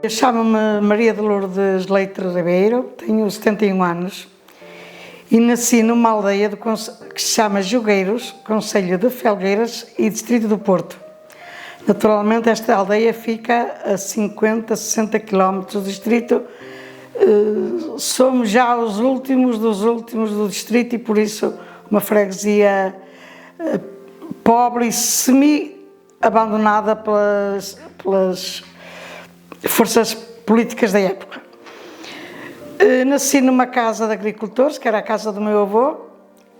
Eu chamo-me Maria de Lourdes Leite Ribeiro, tenho 71 anos e nasci numa aldeia que se chama Jogueiros, concelho de Felgueiras e distrito do Porto. Naturalmente esta aldeia fica a 50, 60 km do distrito. Somos já os últimos dos últimos do distrito e por isso uma freguesia pobre e semi-abandonada pelas forças políticas da época. Nasci numa casa de agricultores, que era a casa do meu avô.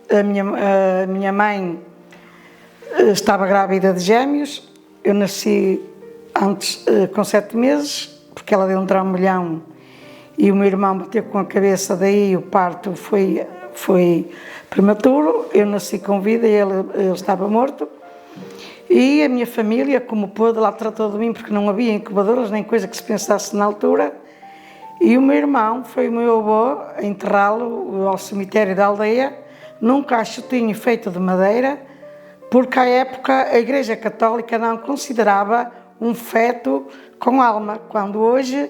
A minha mãe estava grávida de gêmeos. Eu nasci antes com 7 meses, porque ela deu um trambolhão e o meu irmão bateu com a cabeça, daí o parto foi prematuro. Eu nasci com vida e ele estava morto. E a minha família, como pôde, lá tratou de mim, porque não havia incubadoras nem coisa que se pensasse na altura. E o meu irmão foi o meu avô a enterrá-lo ao cemitério da aldeia, num caixotinho feito de madeira, porque à época a Igreja Católica não considerava um feto com alma, quando hoje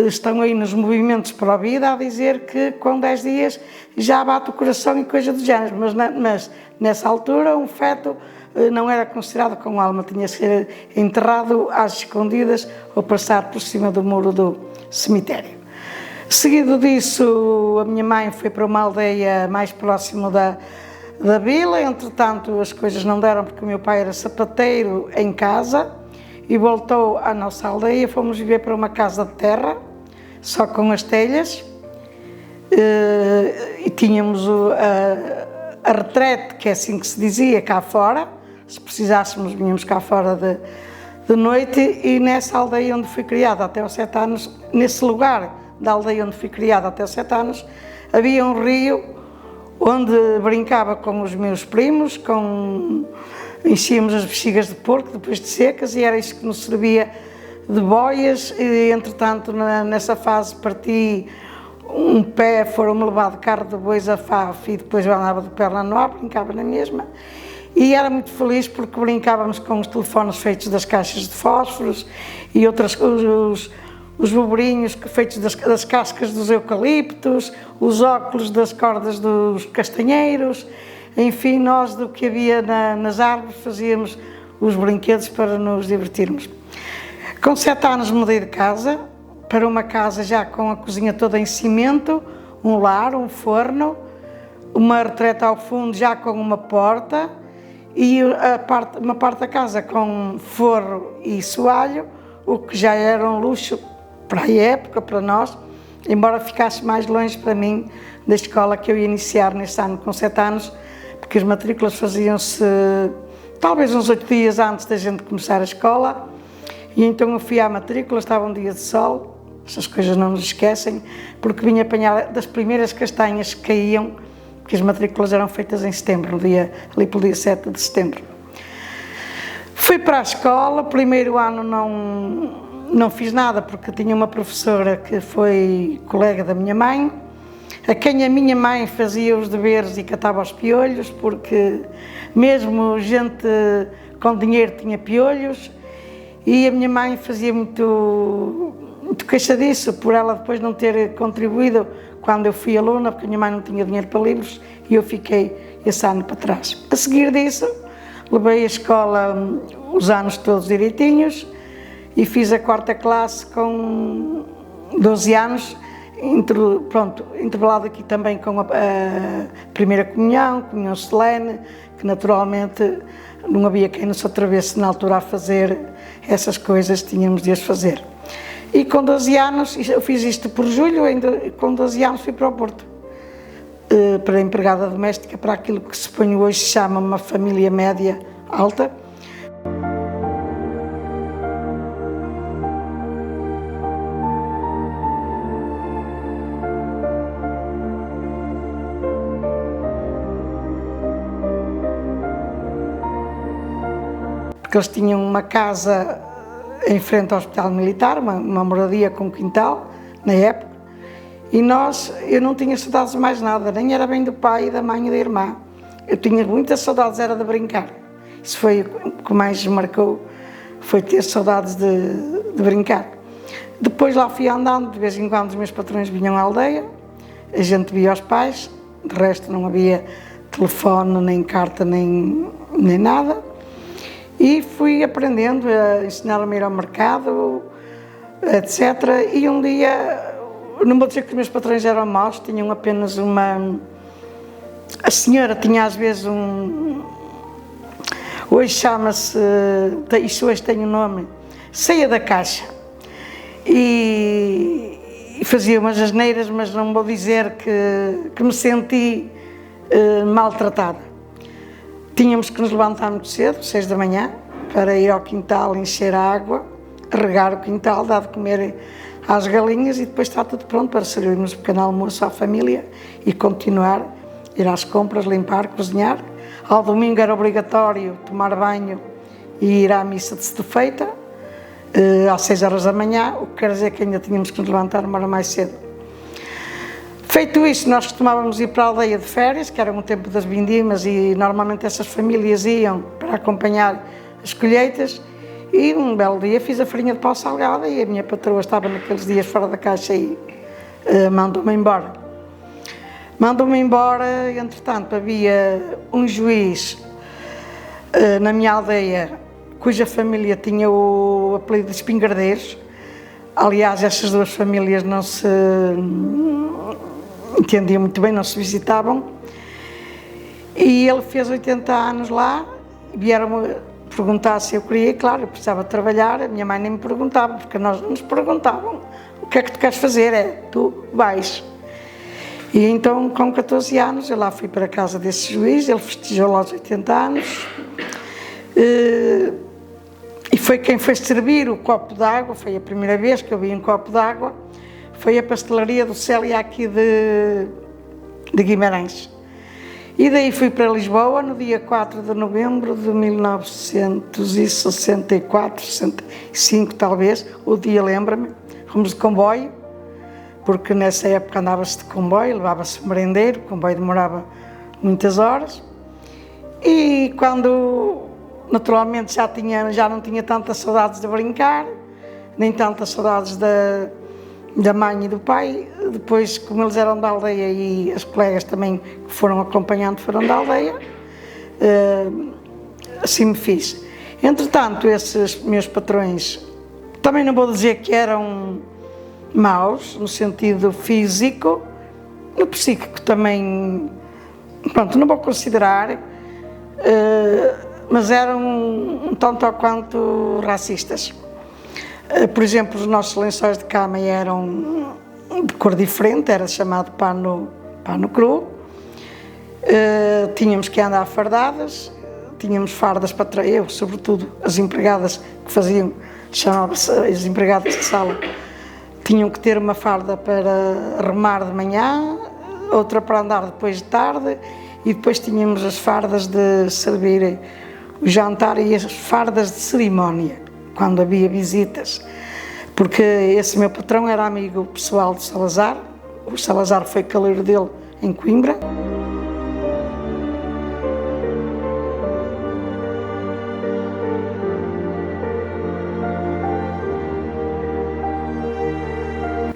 estão aí nos movimentos pró-vida a dizer que com 10 dias já bate o coração e coisa do género, mas nessa altura um feto não era considerado com alma, tinha que ser enterrado às escondidas ou passar por cima do muro do cemitério. Seguido disso, a minha mãe foi para uma aldeia mais próxima da vila. Entretanto as coisas não deram porque o meu pai era sapateiro em casa e voltou à nossa aldeia. Fomos viver para uma casa de terra, só com as telhas, e tínhamos a retrete, que é assim que se dizia, cá fora. Se precisássemos vinhamos cá fora de noite. E nessa aldeia onde fui criada até aos 7 anos, nesse lugar da aldeia onde fui criada até aos 7 anos, havia um rio onde brincava com os meus primos, enchíamos as bexigas de porco depois de secas e era isso que nos servia de boias. E entretanto nessa fase parti um pé, foram-me levar de carro de bois a Faf e depois eu andava de perna no ar, brincava na mesma. E era muito feliz porque brincávamos com os telefones feitos das caixas de fósforos e os boborinhos feitos das cascas dos eucaliptos, os óculos das cordas dos castanheiros, enfim, nós do que havia nas árvores fazíamos os brinquedos para nos divertirmos. Com 7 anos mudei de casa para uma casa já com a cozinha toda em cimento, um lar, um forno, uma retrete ao fundo já com uma porta e uma parte da casa com forro e soalho, o que já era um luxo para a época, para nós, embora ficasse mais longe para mim da escola que eu ia iniciar neste ano com 7 anos, porque as matrículas faziam-se talvez uns 8 dias antes da gente começar a escola, e então eu fui à matrícula, estava um dia de sol, essas coisas não nos esquecem, porque vim apanhar das primeiras castanhas que caíam, porque as matrículas eram feitas em setembro, ali pelo dia 7 de setembro. Fui para a escola, primeiro ano não fiz nada, porque tinha uma professora que foi colega da minha mãe, a quem a minha mãe fazia os deveres e catava os piolhos, porque mesmo gente com dinheiro tinha piolhos, e a minha mãe fazia muito queixa disso, por ela depois não ter contribuído quando eu fui aluna, porque a minha mãe não tinha dinheiro para livros e eu fiquei esse ano para trás. A seguir disso, levei a escola os anos todos direitinhos e fiz a 4ª classe com 12 anos, intervalado aqui também com a primeira comunhão solene, que naturalmente não havia quem nos atravesse na altura a fazer essas coisas, tínhamos de as fazer. E com 12 anos, eu fiz isto por julho, ainda com 12 anos fui para o Porto, para empregada doméstica, para aquilo que se põe hoje se chama uma família média alta. Porque eles tinham uma casa em frente ao Hospital Militar, uma moradia com quintal, na época, e eu não tinha saudades de mais nada, nem era bem do pai, da mãe e da irmã. Eu tinha muitas saudades, era de brincar. Isso foi o que mais me marcou, foi ter saudades de brincar. Depois lá fui andando, de vez em quando os meus patrões vinham à aldeia, a gente via os pais, de resto não havia telefone, nem carta, nem nada. E fui aprendendo, ensinaram-me a ir ao mercado, etc. E um dia, não vou dizer que os meus patrões eram maus, tinham apenas uma... A senhora tinha às vezes hoje chama-se, isso hoje tem um nome, ceia da caixa. E fazia umas asneiras, mas não vou dizer que me senti maltratada. Tínhamos que nos levantar muito cedo, 6 da manhã, para ir ao quintal encher a água, regar o quintal, dar de comer às galinhas e depois está tudo pronto para servirmos o pequeno almoço à família e continuar, ir às compras, limpar, cozinhar. Ao domingo era obrigatório tomar banho e ir à missa de feita, às 6 horas da manhã, o que quer dizer que ainda tínhamos que nos levantar uma hora mais cedo. Feito isso, nós costumávamos ir para a aldeia de férias, que era o tempo das vindimas, e normalmente essas famílias iam para acompanhar as colheitas, e um belo dia fiz a farinha de pau salgada e a minha patroa estava naqueles dias fora da caixa e mandou-me embora. Mandou-me embora, entretanto havia um juiz na minha aldeia cuja família tinha o apelido de espingardeiros. Aliás, essas duas famílias não se entendiam muito bem, não se visitavam. E ele fez 80 anos lá, vieram-me perguntar se eu queria, e claro, eu precisava trabalhar, a minha mãe nem me perguntava, porque nós não nos perguntavam, o que é que tu queres fazer? Tu vais. E então, com 14 anos, eu lá fui para a casa desse juiz, ele festejou lá os 80 anos, e foi quem foi servir o copo d'água, foi a primeira vez que eu vi um copo d'água, foi a pastelaria do Célia aqui de Guimarães. E daí fui para Lisboa no dia 4 de novembro de 1964, 65 talvez, o dia lembra-me, fomos de comboio, porque nessa época andava-se de comboio, levava-se um merendeiro, o comboio demorava muitas horas, e quando naturalmente já não tinha tantas saudades de brincar, nem tantas saudades da mãe e do pai. Depois, como eles eram da aldeia e as colegas também que foram acompanhando foram da aldeia, assim me fiz. Entretanto, esses meus patrões, também não vou dizer que eram maus, no sentido físico, no psíquico também, pronto, não vou considerar, mas eram um tanto ou quanto racistas. Por exemplo, os nossos lençóis de cama eram de cor diferente, era chamado pano cru. Tínhamos que andar fardadas, tínhamos fardas para eu, sobretudo as empregadas que faziam, chamavam-se as empregadas de sala, tinham que ter uma farda para remar de manhã, outra para andar depois de tarde, e depois tínhamos as fardas de servir o jantar e as fardas de cerimónia, quando havia visitas, porque esse meu patrão era amigo pessoal de Salazar, o Salazar foi caleiro dele em Coimbra.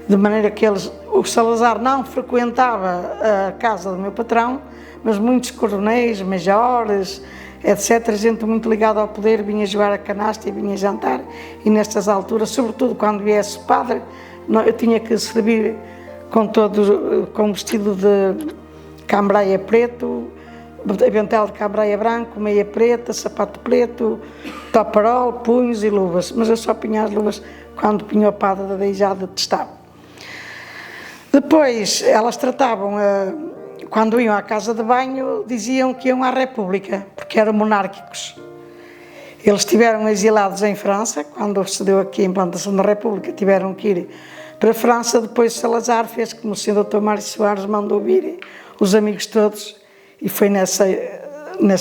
De maneira que o Salazar não frequentava a casa do meu patrão, mas muitos coronéis, majores, etc., gente muito ligada ao poder, vinha jogar a canasta e vinha jantar, e nestas alturas, sobretudo quando viesse o padre, eu tinha que servir com vestido de cambraia preto, avental de cambraia branco, meia preta, sapato preto, taparol, punhos e luvas, mas eu só punha as luvas quando punha o padre, daí já detestava. Depois, elas tratavam, quando iam à casa de banho, diziam que iam à República, porque eram monárquicos. Eles estiveram exilados em França, quando se deu aqui a implantação da República, tiveram que ir para a França. Depois Salazar fez como o Sr. Dr. Mário Soares mandou vir os amigos todos, e foi nessa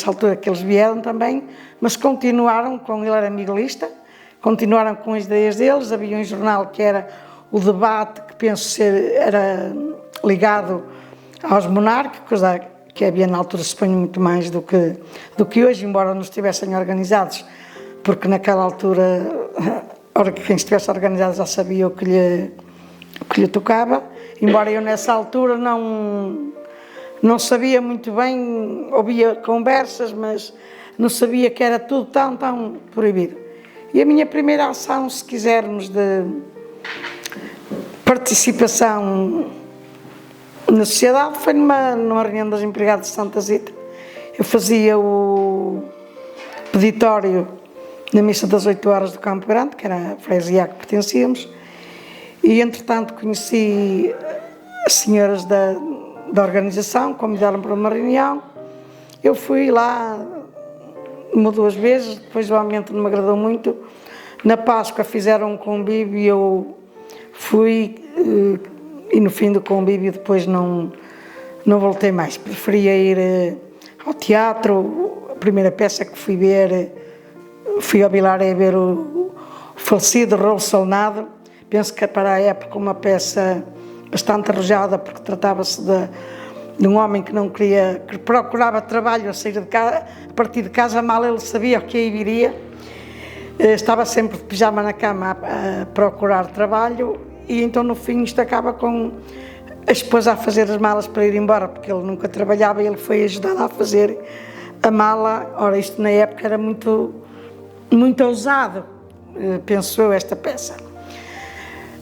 altura que eles vieram também, mas continuaram com, ele era miguelista, continuaram com as ideias deles. Havia um jornal que era o Debate, que penso era ligado aos monárquicos, que havia na altura, suponho, muito mais do que hoje, embora não estivessem organizados, porque naquela altura ora que quem estivesse organizado já sabia o que lhe tocava, embora eu nessa altura não sabia muito bem, ouvia conversas, mas não sabia que era tudo tão proibido. E a minha primeira ação, se quisermos, de participação na sociedade foi numa reunião das empregadas de Santa Zita. Eu fazia o peditório na missa das 8 horas do Campo Grande, que era a freguesia a que pertencíamos, e entretanto conheci as senhoras da organização, convidaram-me para uma reunião. Eu fui lá uma ou duas vezes, depois o ambiente não me agradou muito. Na Páscoa fizeram um convívio e eu fui, e no fim do convívio depois não voltei mais. Preferia ir ao teatro. A primeira peça que fui ver, fui ao Vilaré ver o falecido Rolo Solnado. Penso que para a época uma peça bastante arrojada, porque tratava-se de um homem que procurava trabalho a sair de casa, a partir de casa, mal ele sabia o que aí viria. Estava sempre de pijama na cama a procurar trabalho, e então no fim isto acaba com a esposa a fazer as malas para ir embora, porque ele nunca trabalhava e ele foi ajudar a fazer a mala. Ora, isto na época era muito ousado, penso eu, esta peça.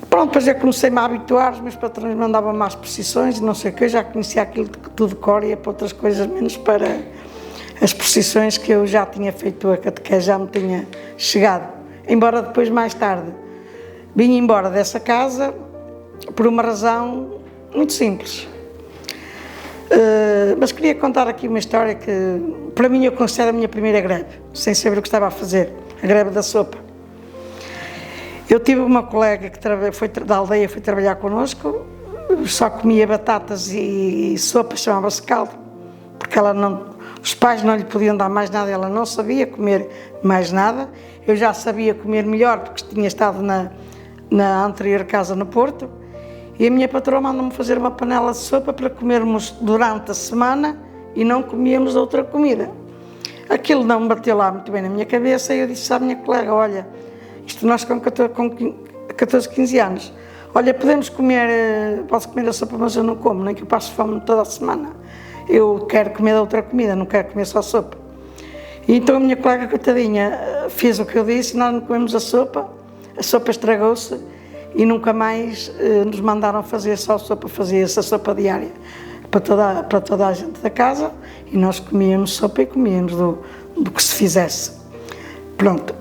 Pronto, depois eu comecei-me a habituar, os meus patrões mandavam-me às procissões e não sei o que, eu já conhecia aquilo tudo de cor, ia para outras coisas, menos para as procissões que eu já tinha feito, a catequese já me tinha chegado. Embora depois, mais tarde, vim embora dessa casa por uma razão muito simples. Mas queria contar aqui uma história que, para mim, eu considero a minha primeira greve, sem saber o que estava a fazer, a greve da sopa. Eu tive uma colega que foi da aldeia, foi trabalhar connosco, só comia batatas e sopa, chamava-se caldo, porque os pais não lhe podiam dar mais nada, ela não sabia comer mais nada. Eu já sabia comer melhor, porque tinha estado na anterior casa no Porto, e a minha patroa mandou-me fazer uma panela de sopa para comermos durante a semana e não comíamos outra comida. Aquilo não me bateu lá muito bem na minha cabeça, e eu disse à minha colega: olha, isto nós com 14, 15 anos, olha, posso comer a sopa, mas eu não como, nem que eu passo fome toda a semana. Eu quero comer outra comida, não quero comer só sopa. E então a minha colega, coitadinha, fez o que eu disse, nós não comemos a sopa estragou-se e nunca mais nos mandaram fazer só sopa, fazia-se a sopa diária para toda a gente da casa, e nós comíamos sopa e comíamos do que se fizesse. Pronto.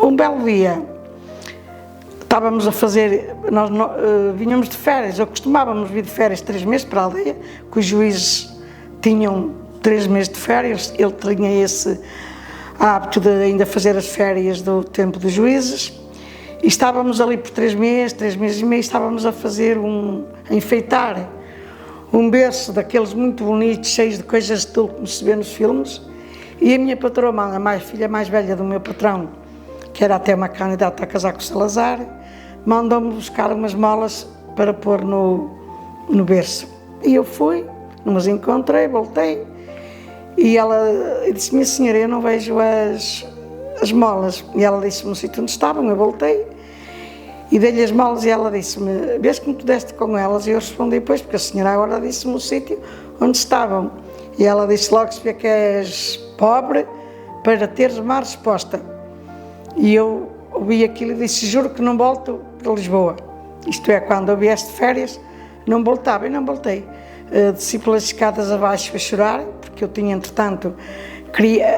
Um belo dia, estávamos a fazer, nós vinhamos de férias, ou costumávamos vir de férias 3 meses para a aldeia, que os juízes tinham 3 meses de férias, ele tinha esse hábito de ainda fazer as férias do tempo dos juízes, e estávamos ali por 3 meses e meio, estávamos a enfeitar um berço daqueles muito bonitos, cheios de coisas de tudo como se vê nos filmes, e a minha patroa, a filha mais velha do meu patrão, que era até uma candidata a casar com o Salazar, mandou-me buscar umas molas para pôr no berço. E eu fui, não as encontrei, voltei, e ela disse: minha senhora, eu não vejo as molas. E ela disse-me o sítio onde estavam, eu voltei, e dei-lhe as molas, e ela disse-me: vês como tu deste com elas? E eu respondi: pois, porque a senhora agora disse-me o sítio onde estavam. E ela disse: logo se vê que és pobre para teres má resposta. E eu ouvi aquilo e disse: juro que não volto para Lisboa. Isto é, quando eu viesse de férias, não voltava, e não voltei. Desci pelas escadas abaixo a chorar, porque eu tinha, entretanto,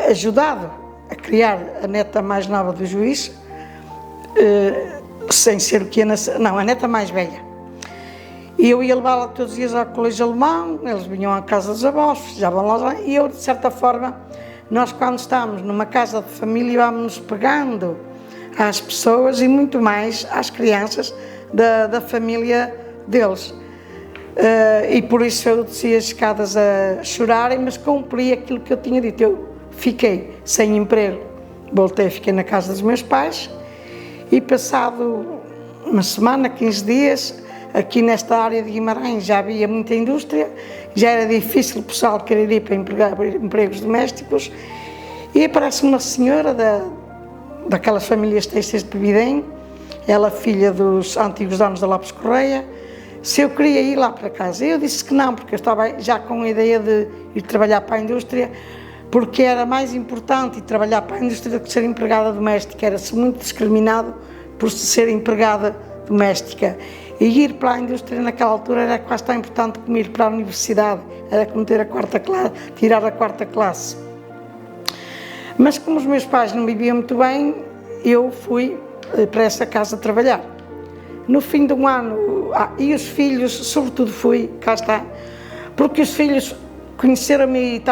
ajudado a criar a neta mais nova do juiz, sem ser o que a neta mais velha. E eu ia levá-la todos os dias ao colégio alemão, eles vinham à casa dos avós, já vão lá, e eu, de certa forma, nós, quando estamos numa casa de família, vamos-nos pegando às pessoas e muito mais às crianças da família deles. E por isso eu desci as escadas a chorarem, mas cumpri aquilo que eu tinha dito. Eu fiquei sem emprego, fiquei na casa dos meus pais, e passado uma semana, 15 dias, aqui nesta área de Guimarães já havia muita indústria, já era difícil o pessoal querer ir para empregos domésticos, e aparece uma senhora daquelas famílias têxteis de Pebidém, ela filha dos antigos donos da Lopes Correia, se eu queria ir lá para casa. Eu disse que não, porque eu estava já com a ideia de ir trabalhar para a indústria, porque era mais importante ir trabalhar para a indústria do que ser empregada doméstica. Era-se muito discriminado por ser empregada doméstica. E ir para a indústria naquela altura era quase tão importante como ir para a universidade, era como ter a quarta classe, tirar a quarta classe. Mas como os meus pais não viviam muito bem, eu fui para essa casa trabalhar. No fim de um ano, e os filhos, sobretudo cá está, porque os filhos conheceram-me e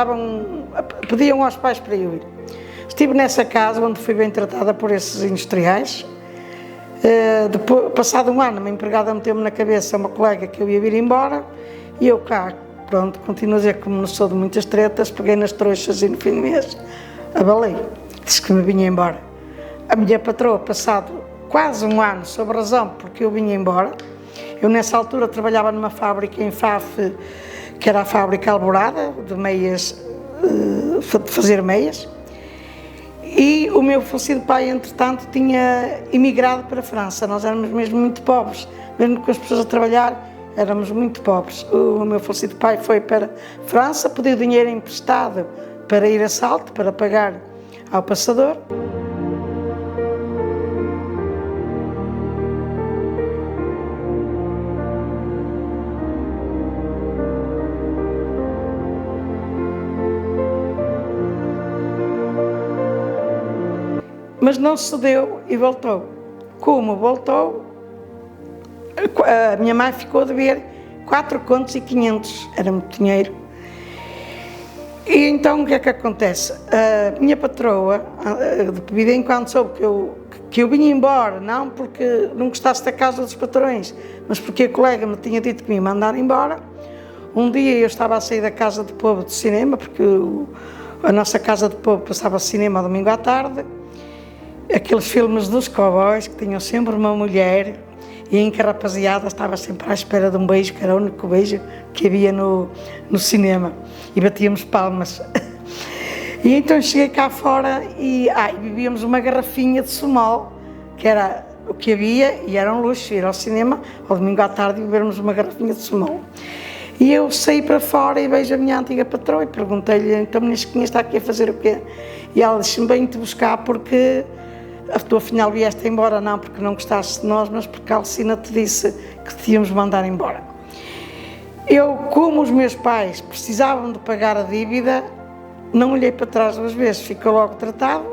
pediam aos pais para eu ir. Estive nessa casa onde fui bem tratada por esses industriais. Depois, passado um ano, uma empregada meteu-me na cabeça uma colega que eu ia vir embora e eu cá, pronto, continuo a dizer que como não sou de muitas tretas, peguei nas trouxas e no fim do mês abalei, disse que me vinha embora. A minha patroa, passado quase um ano, sob razão porque eu vinha embora, eu nessa altura trabalhava numa fábrica em Faf, que era a fábrica Alvorada, de meias, de fazer meias, e o meu falecido pai, entretanto, tinha emigrado para a França. Nós éramos mesmo muito pobres, mesmo com as pessoas a trabalhar, éramos muito pobres. O meu falecido pai foi para a França, pediu dinheiro emprestado para ir a Salto, para pagar ao passador. Mas não cedeu e voltou. Como voltou, a minha mãe ficou a dever 4 contos e 500, era muito dinheiro. E então o que é que acontece? A minha patroa, de Pebidém, quando soube que eu vinha embora, não porque não gostasse da casa dos patrões, mas porque a colega me tinha dito que me ia mandar embora, um dia eu estava a sair da casa de povo do cinema, porque a nossa casa de povo passava cinema ao domingo à tarde, aqueles filmes dos cowboys que tinham sempre uma mulher e em que a rapaziada estava sempre à espera de um beijo, que era o único beijo que havia no cinema, e batíamos palmas. E então cheguei cá fora e bebíamos uma garrafinha de Sumol, que era o que havia e era um luxo ir ao cinema ao domingo à tarde e bebermos uma garrafinha de Sumol. E eu saí para fora e vejo a minha antiga patroa e perguntei-lhe, então a Chiquinha está aqui a fazer o quê? E ela disse-me, venho-te buscar porque tu afinal vieste embora, não porque não gostaste de nós, mas porque a Alcina te disse que te íamos mandar embora. Eu, como os meus pais precisavam de pagar a dívida, não olhei para trás 2 vezes, ficou logo tratado.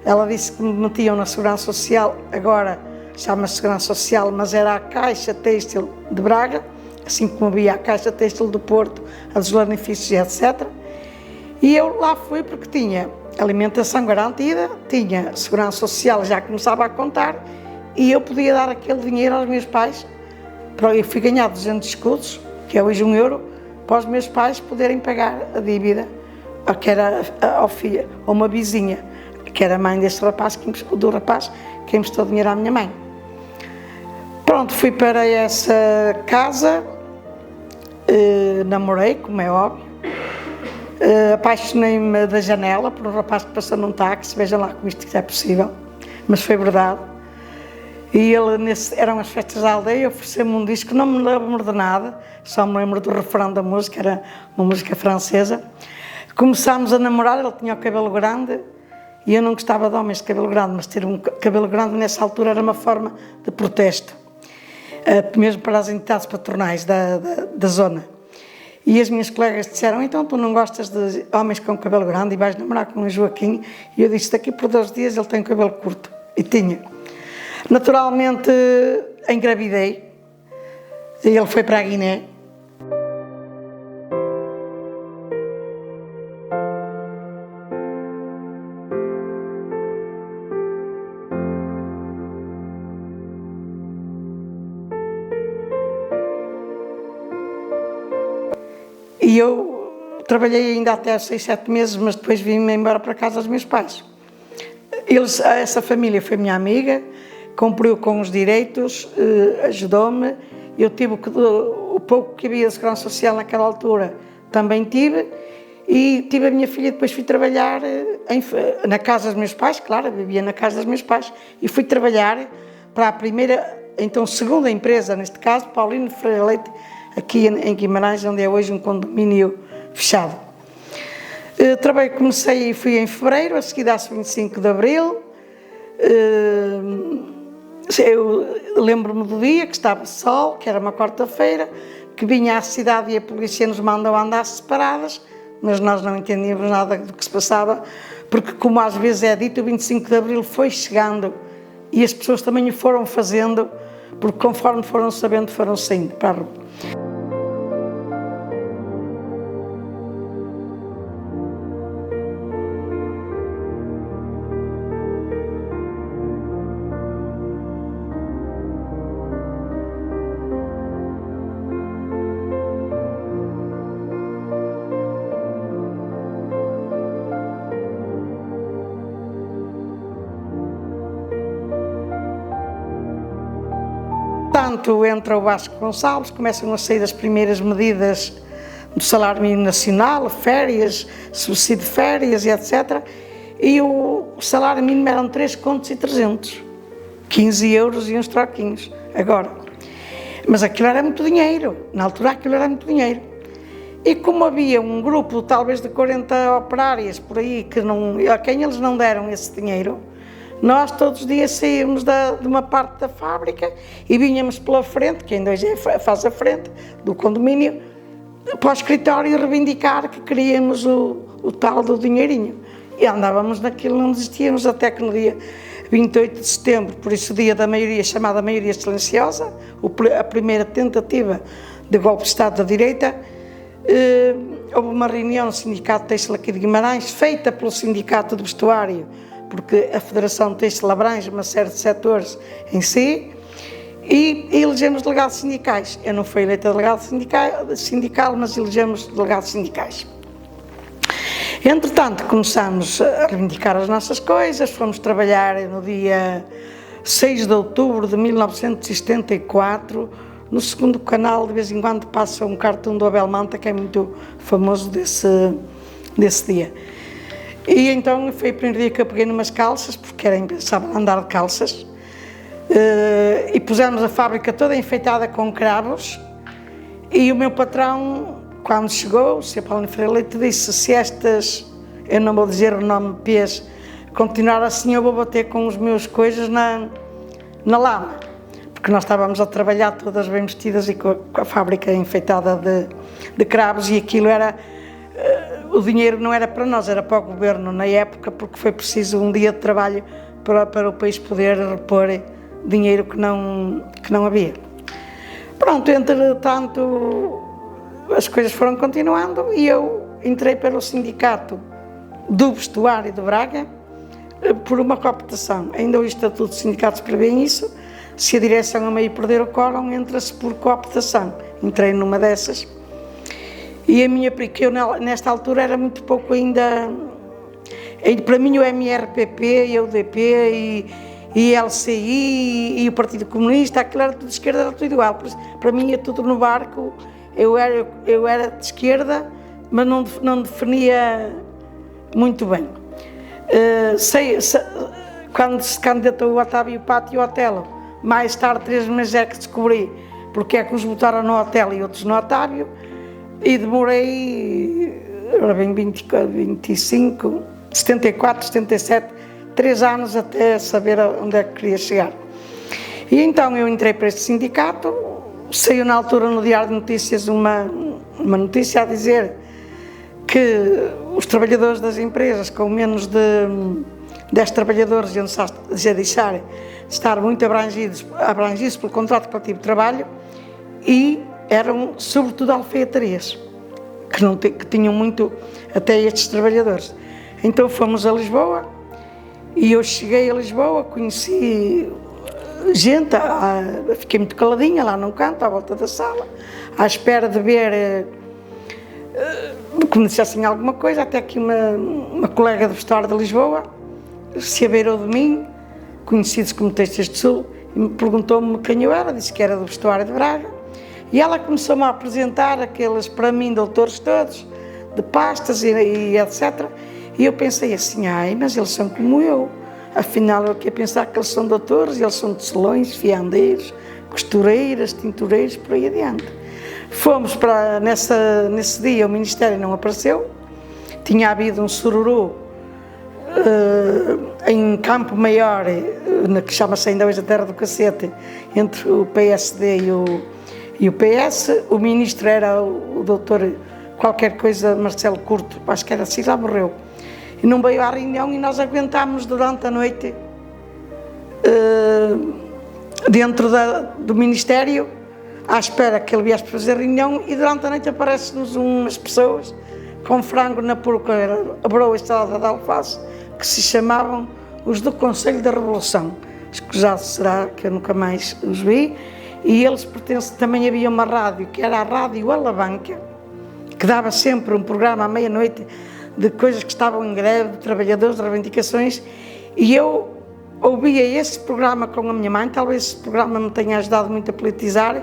Ela disse que me metiam na Segurança Social, agora chama-se Segurança Social, mas era a Caixa Têxtil de Braga, assim como havia a Caixa Têxtil do Porto, a dos Lanifícios, etc. E eu lá fui porque tinha alimentação garantida, tinha Segurança Social, já começava a contar, e eu podia dar aquele dinheiro aos meus pais. Eu fui ganhar 200 escudos, que é hoje €1, para os meus pais poderem pagar a dívida, que era ao filho, ou uma vizinha, que era a mãe deste rapaz, do rapaz que emprestou dinheiro à minha mãe. Pronto, fui para essa casa, namorei, como é óbvio. Apaixonei-me da janela por um rapaz que passou num táxi, vejam lá como isto é possível, mas foi verdade. E ele, eram as festas da aldeia, ofereceu-me um disco, não me lembro de nada, só me lembro do refrão da música, era uma música francesa. Começámos a namorar, ele tinha o cabelo grande, e eu não gostava de homens de cabelo grande, mas ter um cabelo grande nessa altura era uma forma de protesto, mesmo para as entidades patronais da zona. E as minhas colegas disseram, então tu não gostas de homens com cabelo grande e vais namorar com o Joaquim? E eu disse, daqui por 2 dias ele tem cabelo curto. E tinha. Naturalmente engravidei, e ele foi para a Guiné. E eu trabalhei ainda até aos 6, 7 meses, mas depois vim-me embora para casa dos meus pais. Essa família foi minha amiga, cumpriu com os direitos, ajudou-me. Eu tive o pouco que havia de Segurança Social naquela altura, também tive. E tive a minha filha, depois fui trabalhar na casa dos meus pais, claro, vivia na casa dos meus pais, e fui trabalhar para a primeira, então segunda empresa, neste caso, Paulino Freire Leite, aqui em Guimarães, onde é hoje um condomínio fechado. Comecei e fui em fevereiro, a seguir a 25 de abril. Eu lembro-me do dia que estava sol, que era uma quarta-feira, que vinha à cidade e a polícia nos mandou andar separadas, mas nós não entendíamos nada do que se passava, porque, como às vezes é dito, o 25 de abril foi chegando e as pessoas também o foram fazendo, porque conforme foram sabendo, foram saindo para a rua. Portanto, entra o Vasco Gonçalves, começam a sair as primeiras medidas do salário mínimo nacional, férias, subsídio de férias e etc. E o salário mínimo eram 3,300 contos, 15 euros e uns troquinhos, agora. Mas aquilo era muito dinheiro, na altura aquilo era muito dinheiro. E como havia um grupo talvez de 40 operárias por aí a quem eles não deram esse dinheiro, nós todos os dias saímos de uma parte da fábrica e vinhamos pela frente, que ainda hoje faz a frente do condomínio, para o escritório reivindicar que queríamos o tal do dinheirinho. E andávamos naquilo, não desistíamos, até que no dia 28 de setembro, por isso o dia da maioria, chamada maioria silenciosa, a primeira tentativa de golpe de Estado da direita, houve uma reunião no Sindicato Têxtil aqui de Guimarães, feita pelo Sindicato do Vestuário, porque a Federação Têxtil abrange uma série de setores em si, e elegemos delegados sindicais. Eu não fui eleita delegado sindical, mas elegemos delegados sindicais. Entretanto, começámos a reivindicar as nossas coisas, fomos trabalhar no dia 6 de outubro de 1974, no segundo canal, de vez em quando passa um cartoon do Abel Manta, que é muito famoso desse dia. E então foi o primeiro dia que eu peguei numas calças, porque era impensável andar de calças, e pusemos a fábrica toda enfeitada com cravos, e o meu patrão, quando chegou, o Sr. Paulino Freire Leite, disse: se estas, eu não vou dizer o nome PES, continuar assim, eu vou bater com os meus coisas na lama, porque nós estávamos a trabalhar todas bem vestidas e com a fábrica enfeitada de cravos, e aquilo era... O dinheiro não era para nós, era para o governo na época, porque foi preciso um dia de trabalho para o país poder repor dinheiro que não havia. Pronto, entretanto, as coisas foram continuando e eu entrei pelo Sindicato do Vestuário de Braga por uma cooptação. Ainda o Estatuto dos Sindicatos prevê isso. Se a direção a meio perder o quórum, entra-se por cooptação. Entrei numa dessas. E porque eu nesta altura era muito pouco ainda, para mim o MRPP e o UDP e LCI e o Partido Comunista, aquilo era tudo de esquerda, era tudo igual, para mim ia tudo no barco, eu era de esquerda, mas não definia muito bem. Quando se candidatou o Otávio Pato e o Otelo, mais tarde, 3 meses é que descobri porque é que uns votaram no Otelo e outros no Otávio, e demorei, agora bem 25, 74, 77, 3 anos até saber onde é que queria chegar. E então eu entrei para este sindicato, saiu na altura no Diário de Notícias uma notícia a dizer que os trabalhadores das empresas com menos de 10 trabalhadores iam deixar de estar muito abrangidos pelo contrato coletivo de trabalho, e eram sobretudo alfaiatarias, que tinham muito até estes trabalhadores. Então fomos a Lisboa, e eu cheguei a Lisboa, conheci gente, fiquei muito caladinha lá num canto, à volta da sala, à espera de ver que me dissessem alguma coisa, até que uma colega do vestuário de Lisboa se abeirou de mim, conhecidos como Têxteis do Sul, e perguntou-me quem eu era, disse que era do vestuário de Braga. E ela começou-me a apresentar aqueles, para mim, doutores todos, de pastas e etc. E eu pensei assim, mas eles são como eu. Afinal, eu queria pensar que eles são doutores, eles são tecelões, fiandeiros, costureiras, tintureiros, por aí adiante. Fomos para, nesse dia, o Ministério não apareceu, tinha havido um sururu em Campo Maior, que chama-se ainda hoje a Terra do Cacete, entre o PSD e o PS. O ministro era o doutor qualquer coisa, Marcelo Curto, acho que era assim, já morreu. E não veio à reunião e nós aguentámos durante a noite dentro do Ministério, à espera que ele viesse para fazer a reunião, e durante a noite aparecem-nos umas pessoas com frango na porca, a broa e salada de alface, que se chamavam os do Conselho da Revolução. Escusado será que eu nunca mais os vi. E eles pertencem, também havia uma rádio, que era a Rádio Alavanca, que dava sempre um programa à meia-noite de coisas que estavam em greve, de trabalhadores, de reivindicações, e eu ouvia esse programa com a minha mãe. Talvez esse programa me tenha ajudado muito a politizar,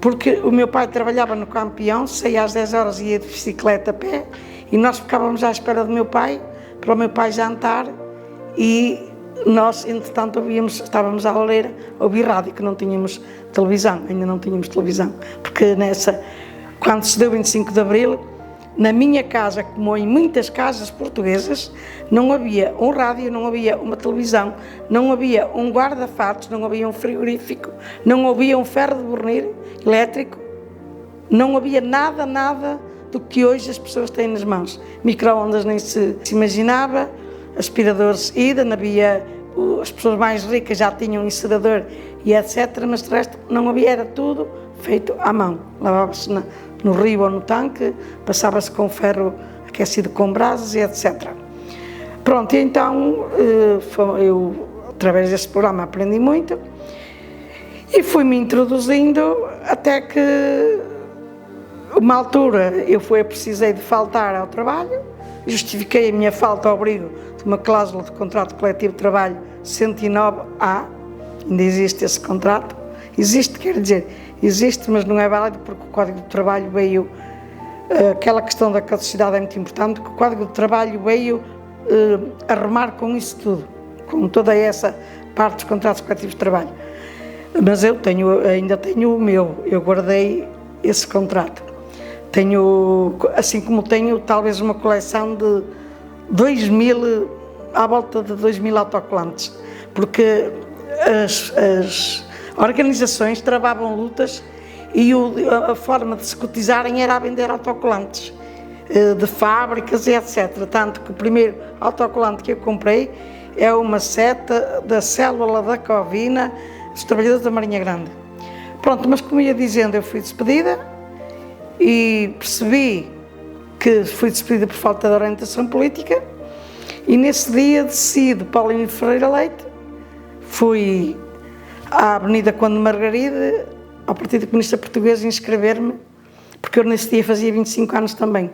porque o meu pai trabalhava no Campeão, saía às 10 horas e ia de bicicleta a pé, e nós ficávamos à espera do meu pai, para o meu pai jantar, e nós, entretanto, estávamos à lareira a ouvir rádio, que não tínhamos televisão, ainda não tínhamos televisão, porque quando se deu o 25 de Abril, na minha casa, como em muitas casas portuguesas, não havia um rádio, não havia uma televisão, não havia um guarda-fatos, não havia um frigorífico, não havia um ferro de bornir elétrico, não havia nada do que hoje as pessoas têm nas mãos. Micro-ondas nem se imaginava, aspiradores não havia, as pessoas mais ricas já tinham um incinerador e etc, mas de resto não havia, era tudo feito à mão. Lavava-se no rio ou no tanque, passava-se com ferro aquecido com brasas e etc. Pronto, então eu, através desse programa, aprendi muito e fui-me introduzindo até que, uma altura, eu precisei de faltar ao trabalho, justifiquei a minha falta ao abrigo de uma cláusula de contrato coletivo de trabalho 109A, ainda existe esse contrato, existe, quer dizer, existe, mas não é válido porque o Código de Trabalho veio, aquela questão da caducidade é muito importante, porque o Código de Trabalho veio arrumar com isso tudo, com toda essa parte dos contratos coletivos de trabalho. Mas eu ainda tenho o meu, eu guardei esse contrato. Tenho, assim como tenho talvez uma coleção de 2.000, à volta de 2.000 autocolantes, porque as organizações travavam lutas e a forma de se cotizarem era a vender autocolantes de fábricas e etc. Tanto que o primeiro autocolante que eu comprei é uma seta da célula da Covina dos trabalhadores da Marinha Grande. Pronto, mas como ia dizendo, eu fui despedida e percebi que fui despedida por falta de orientação política, e nesse dia decido Paulino Ferreira Leite, fui à Avenida Conde Margaride, ao Partido Comunista Português, inscrever-me, porque eu nesse dia fazia 25 anos também.